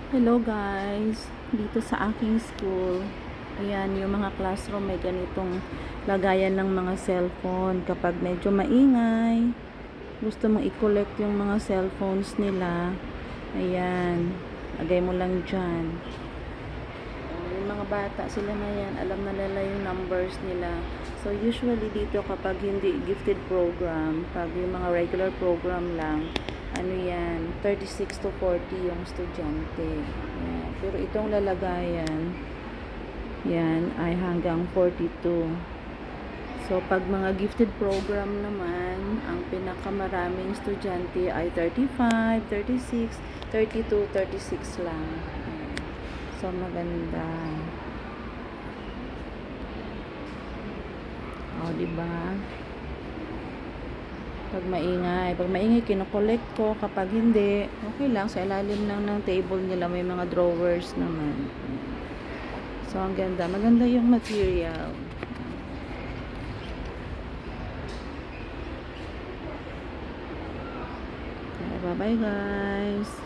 Hello guys, dito sa aking school, ayan yung mga classroom may ganitong lagayan ng mga cellphone kapag medyo maingay, gusto mong i-collect yung mga cellphones nila, ayan, lagay mo lang dyan. Yung mga bata, sila na yan, alam na nila yung numbers nila. So usually dito kapag hindi gifted program, pag yung mga regular program lang, ano yan, 36 to 40 yung estudyante. Yan. Pero itong lalagayan, yan, ay hanggang 42. So, pag mga gifted program naman, ang pinakamaraming estudyante ay 35, 36, 32, 36 lang. Yan. So, maganda. O, diba? Pag maingay, kinokollect ko. Kapag hindi, okay lang. Sa ilalim lang ng table nila, may mga drawers naman. So, ang ganda. Maganda yung material. Bye-bye, guys.